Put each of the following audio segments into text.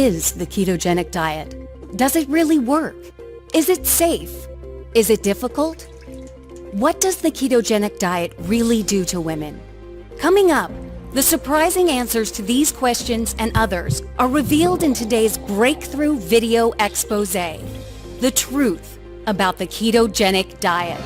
Is the ketogenic diet? Does it really work? Is it safe? Is it difficult? What does the ketogenic diet really do to women? Coming up, the surprising answers to these questions and others are revealed in today's breakthrough video expose. The truth about the ketogenic diet.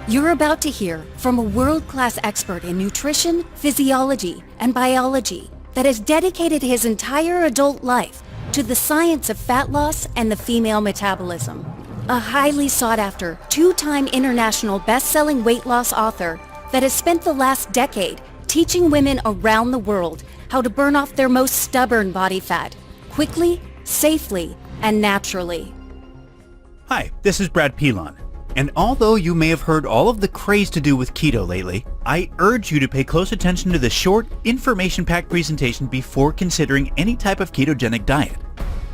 You're about to hear from a world-class expert in nutrition, physiology, and biology that has dedicated his entire adult life to the science of fat loss and the female metabolism. A highly sought-after, two-time international best-selling weight loss author that has spent the last decade teaching women around the world how to burn off their most stubborn body fat quickly, safely, and naturally. Hi, this is Brad Pilon. And although you may have heard all of the craze to do with keto lately, I urge you to pay close attention to the short, information-packed presentation before considering any type of ketogenic diet.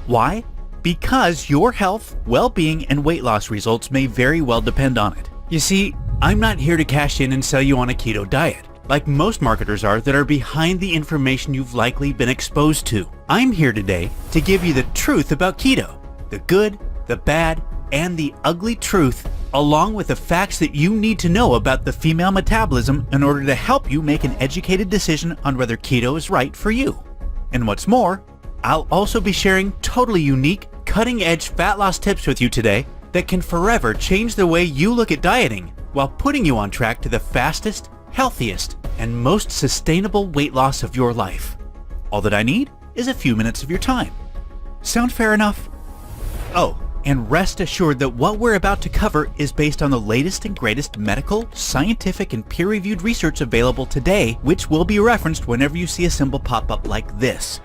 Why? Because your health, well-being, and weight loss results may very well depend on it. You see, I'm not here to cash in and sell you on a keto diet, like most marketers are that are behind the information you've likely been exposed to. I'm here today to give you the truth about keto, the good, the bad, and the ugly truth, along with the facts that you need to know about the female metabolism in order to help you make an educated decision on whether keto is right for you. And what's more, I'll also be sharing totally unique, cutting-edge fat loss tips with you today that can forever change the way you look at dieting while putting you on track to the fastest, healthiest, and most sustainable weight loss of your life. All that I need is a few minutes of your time. Sound fair enough? Oh, and rest assured that what we're about to cover is based on the latest and greatest medical, scientific, and peer-reviewed research available today, which will be referenced whenever you see a symbol pop up like this.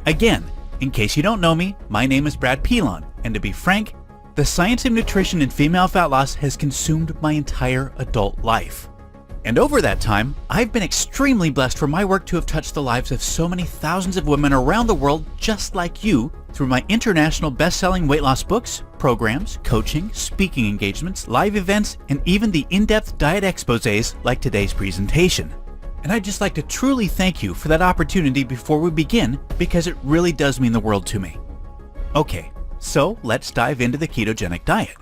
Again, in case you don't know me, my name is Brad Pilon, and to be frank, the science of nutrition and female fat loss has consumed my entire adult life. And over that time, I've been extremely blessed for my work to have touched the lives of so many thousands of women around the world just like you through my international best-selling weight loss books, programs, coaching, speaking engagements, live events, and even the in-depth diet exposés like today's presentation. And I'd just like to truly thank you for that opportunity before we begin, because it really does mean the world to me. Okay, so let's dive into the ketogenic diet.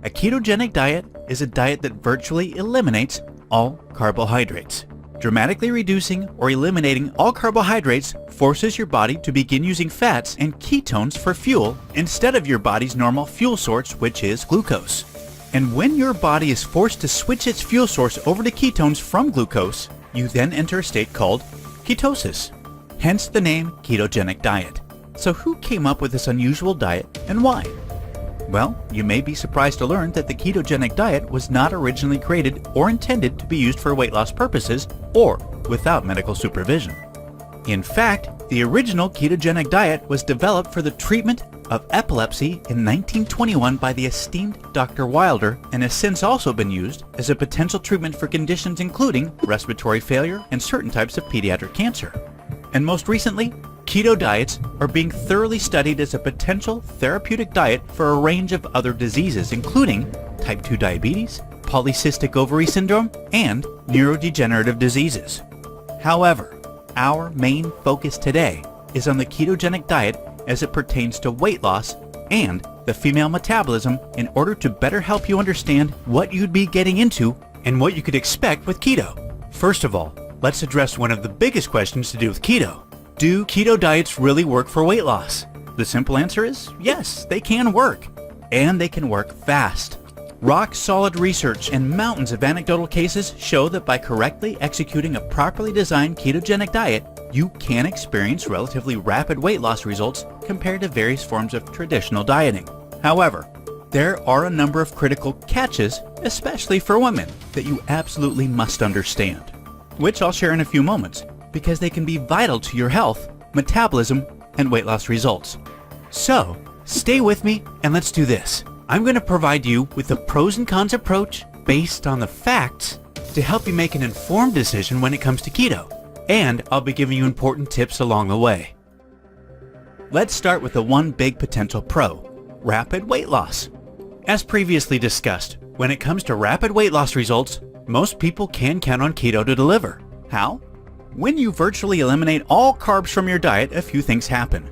A ketogenic diet is a diet that virtually eliminates all carbohydrates. Dramatically reducing or eliminating all carbohydrates forces your body to begin using fats and ketones for fuel instead of your body's normal fuel source, which is glucose. And when your body is forced to switch its fuel source over to ketones from glucose, you then enter a state called ketosis, hence the name ketogenic diet. So who came up with this unusual diet and why? Well, you may be surprised to learn that the ketogenic diet was not originally created or intended to be used for weight loss purposes or without medical supervision. In fact, the original ketogenic diet was developed for the treatment of epilepsy in 1921 by the esteemed Dr. Wilder and has since also been used as a potential treatment for conditions including respiratory failure and certain types of pediatric cancer. And most recently, keto diets are being thoroughly studied as a potential therapeutic diet for a range of other diseases, including type 2 diabetes, polycystic ovary syndrome, and neurodegenerative diseases. However, our main focus today is on the ketogenic diet as it pertains to weight loss and the female metabolism in order to better help you understand what you'd be getting into and what you could expect with keto. First of all, let's address one of the biggest questions to do with keto. Do keto diets really work for weight loss? The simple answer is yes, they can work. And they can work fast. Rock-solid research and mountains of anecdotal cases show that by correctly executing a properly designed ketogenic diet, you can experience relatively rapid weight loss results compared to various forms of traditional dieting. However, there are a number of critical catches, especially for women, that you absolutely must understand, which I'll share in a few moments, because they can be vital to your health, metabolism, and weight loss results. So, stay with me and let's do this. I'm going to provide you with the pros and cons approach based on the facts to help you make an informed decision when it comes to keto, and I'll be giving you important tips along the way. Let's start with the one big potential pro, rapid weight loss. As previously discussed, when it comes to rapid weight loss results, Most people can count on keto to deliver. How? When you virtually eliminate all carbs from your diet, a few things happen.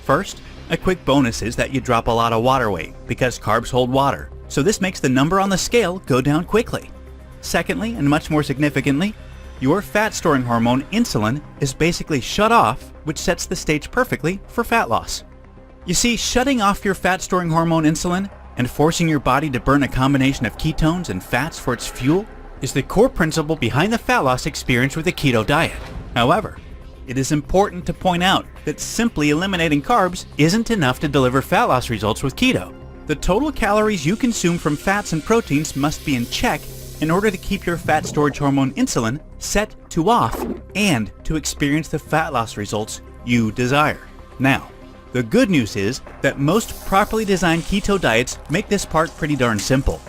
First, a quick bonus is that you drop a lot of water weight because carbs hold water, so this makes the number on the scale go down quickly. Secondly, and much more significantly, your fat-storing hormone insulin is basically shut off, which sets the stage perfectly for fat loss. You see, shutting off your fat-storing hormone insulin and forcing your body to burn a combination of ketones and fats for its fuel is the core principle behind the fat loss experience with a keto diet. However, it is important to point out that simply eliminating carbs isn't enough to deliver fat loss results with keto. The total calories you consume from fats and proteins must be in check in order to keep your fat storage hormone insulin set to off and to experience the fat loss results you desire. Now, the good news is that most properly designed keto diets make this part pretty darn simple.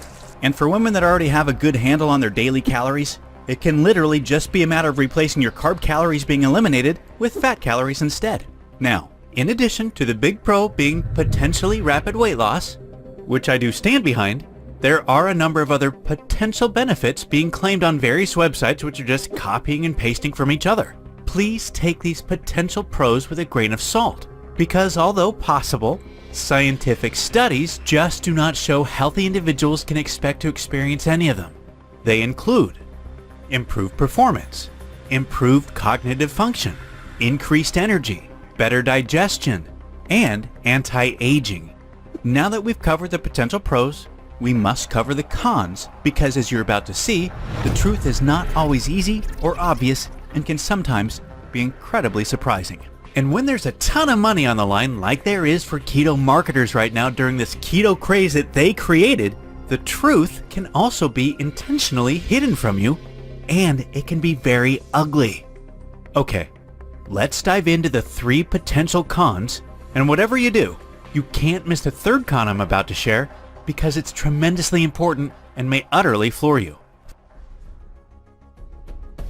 And for women that already have a good handle on their daily calories, it can literally just be a matter of replacing your carb calories being eliminated with fat calories instead. Now, in addition to the big pro being potentially rapid weight loss, which I do stand behind, there are a number of other potential benefits being claimed on various websites which are just copying and pasting from each other. Please take these potential pros with a grain of salt, because although possible, scientific studies just do not show healthy individuals can expect to experience any of them. They include improved performance, improved cognitive function, increased energy, better digestion, and anti-aging. Now that we've covered the potential pros, we must cover the cons because, as you're about to see, the truth is not always easy or obvious and can sometimes be incredibly surprising. And when there's a ton of money on the line, like there is for keto marketers right now during this keto craze that they created, the truth can also be intentionally hidden from you, and it can be very ugly. Okay, let's dive into the 3 potential cons, and whatever you do, you can't miss the third con I'm about to share because it's tremendously important and may utterly floor you.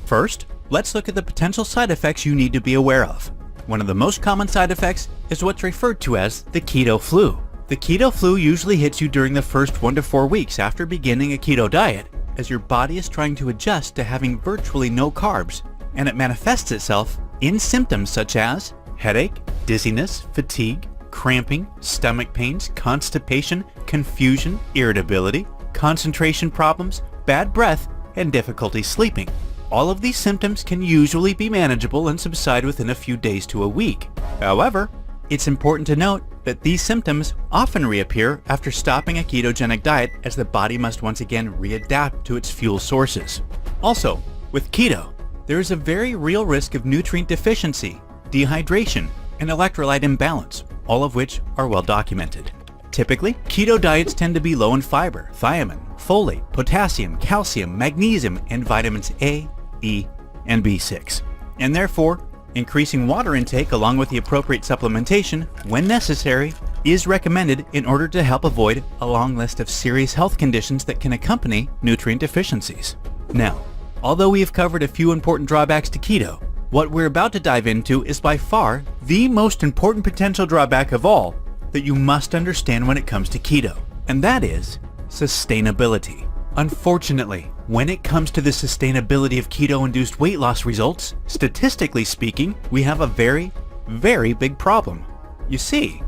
First, let's look at the potential side effects you need to be aware of. One of the most common side effects is what's referred to as the keto flu. The keto flu usually hits you during the first 1 to 4 weeks after beginning a keto diet, as your body is trying to adjust to having virtually no carbs, and it manifests itself in symptoms such as headache, dizziness, fatigue, cramping, stomach pains, constipation, confusion, irritability, concentration problems, bad breath, and difficulty sleeping. All of these symptoms can usually be manageable and subside within a few days to a week. However, it's important to note that these symptoms often reappear after stopping a ketogenic diet, as the body must once again readapt to its fuel sources. Also, with keto, there is a very real risk of nutrient deficiency, dehydration, and electrolyte imbalance, all of which are well documented. Typically, keto diets tend to be low in fiber, thiamine, folate, potassium, calcium, magnesium, and vitamins A, E, and B6. And therefore, increasing water intake along with the appropriate supplementation, when necessary, is recommended in order to help avoid a long list of serious health conditions that can accompany nutrient deficiencies. Now, although we have covered a few important drawbacks to keto, what we're about to dive into is by far the most important potential drawback of all that you must understand when it comes to keto, and that is sustainability. Unfortunately, when it comes to the sustainability of keto-induced weight loss results, statistically speaking, we have a very, very big problem. You see,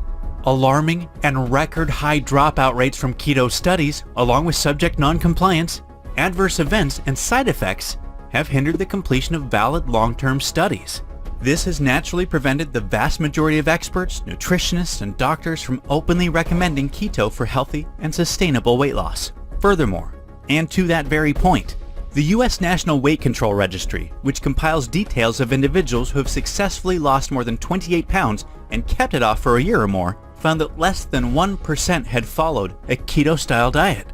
alarming and record high dropout rates from keto studies, along with subject non-compliance, adverse events, and side effects have hindered the completion of valid long-term studies. This has naturally prevented the vast majority of experts, nutritionists, and doctors from openly recommending keto for healthy and sustainable weight loss. Furthermore, and to that very point, the U.S. National Weight Control Registry, which compiles details of individuals who have successfully lost more than 28 pounds and kept it off for a year or more, found that less than 1% had followed a keto-style diet.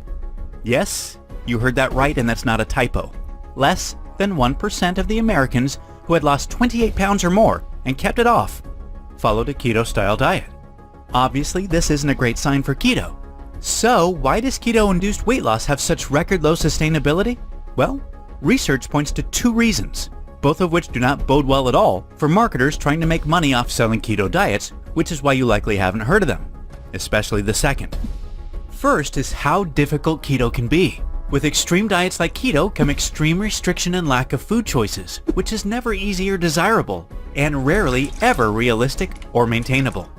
Yes, you heard that right, and that's not a typo. Less than 1% of the Americans who had lost 28 pounds or more and kept it off followed a keto-style diet. Obviously, this isn't a great sign for keto. So, why does keto-induced weight loss have such record low sustainability? Well, research points to 2 reasons, both of which do not bode well at all for marketers trying to make money off selling keto diets, which is why you likely haven't heard of them, especially the second. First is how difficult keto can be. With extreme diets like keto come extreme restriction and lack of food choices, which is never easy or desirable, and rarely ever realistic or maintainable.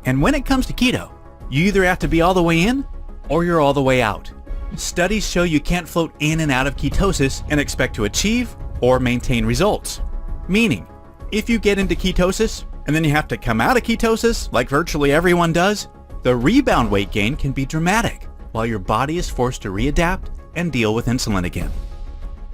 And when it comes to keto, you either have to be all the way in or you're all the way out. Studies show you can't float in and out of ketosis and expect to achieve or maintain results. Meaning, if you get into ketosis and then you have to come out of ketosis like virtually everyone does, the rebound weight gain can be dramatic while your body is forced to readapt and deal with insulin again.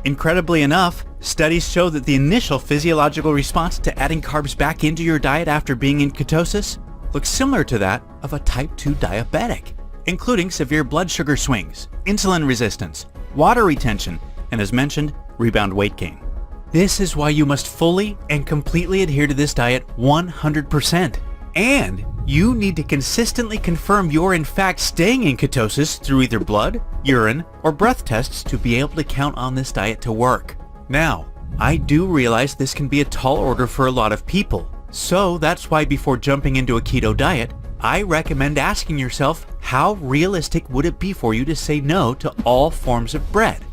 Incredibly enough, studies show that the initial physiological response to adding carbs back into your diet after being in ketosis looks similar to that of a type 2 diabetic, including severe blood sugar swings, insulin resistance, water retention, and as mentioned, rebound weight gain. This is why you must fully and completely adhere to this diet 100%. And you need to consistently confirm you're in fact staying in ketosis through either blood, urine, or breath tests to be able to count on this diet to work. Now, I do realize this can be a tall order for a lot of people, so that's why before jumping into a keto diet, I recommend asking yourself how realistic would it be for you to say no to all forms of bread,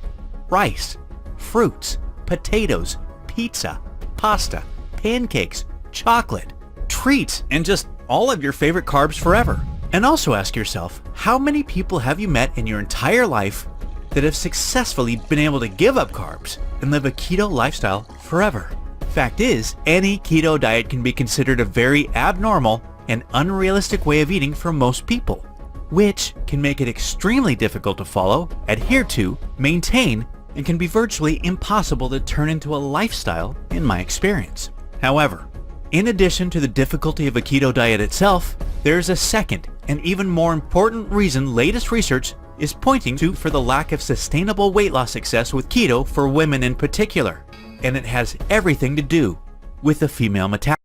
rice, fruits, potatoes, pizza, pasta, pancakes, chocolate, treats, and just all of your favorite carbs forever. And also ask yourself, how many people have you met in your entire life that have successfully been able to give up carbs and live a keto lifestyle forever? Fact is, any keto diet can be considered a very abnormal and unrealistic way of eating for most people, which can make it extremely difficult to follow, adhere to, maintain, and can be virtually impossible to turn into a lifestyle in my experience. However, in addition to the difficulty of a keto diet itself, there's a second and even more important reason latest research is pointing to for the lack of sustainable weight loss success with keto for women in particular, and it has everything to do with the female metabolism.